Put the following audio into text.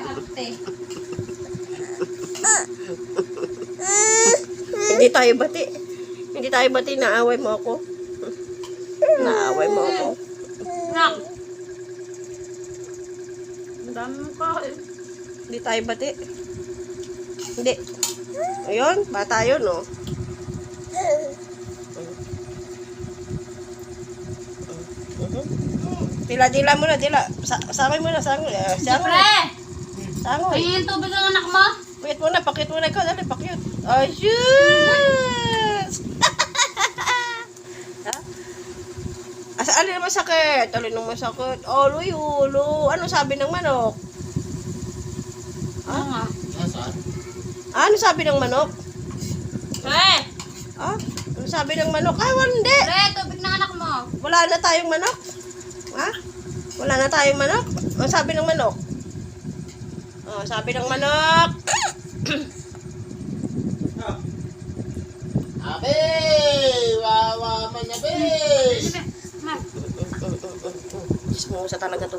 Kaarte. Hindi tayo bati. Hindi tayo bati, naaway mo ako. Naaway mo ako. Nak. Ang dami mo kain. Hindi tayo bati. Hindi. Ayun, bata yun, oh. Dila mo na, dila. Sangay mo na, sangay. Sangay. Pre! Sangay. Pahingin tubig ang anak mo? Pakit mo na ikaw. Dali, pakyut. Ayun! Alin naman sakit? Alin naman sakit? Ulo. Ano sabi ng manok? Ano nga? Ano sabi ng manok? Pre! Ano sabi ng manok? Ay, hindi. Pre, tubig ng anak mo. Wala na tayong manok. Wala na tayong manok. Ano sabi ng manok? Sabi ng manok. Abe! Wawa man abe! Ma. Diyos mo sa talaga to.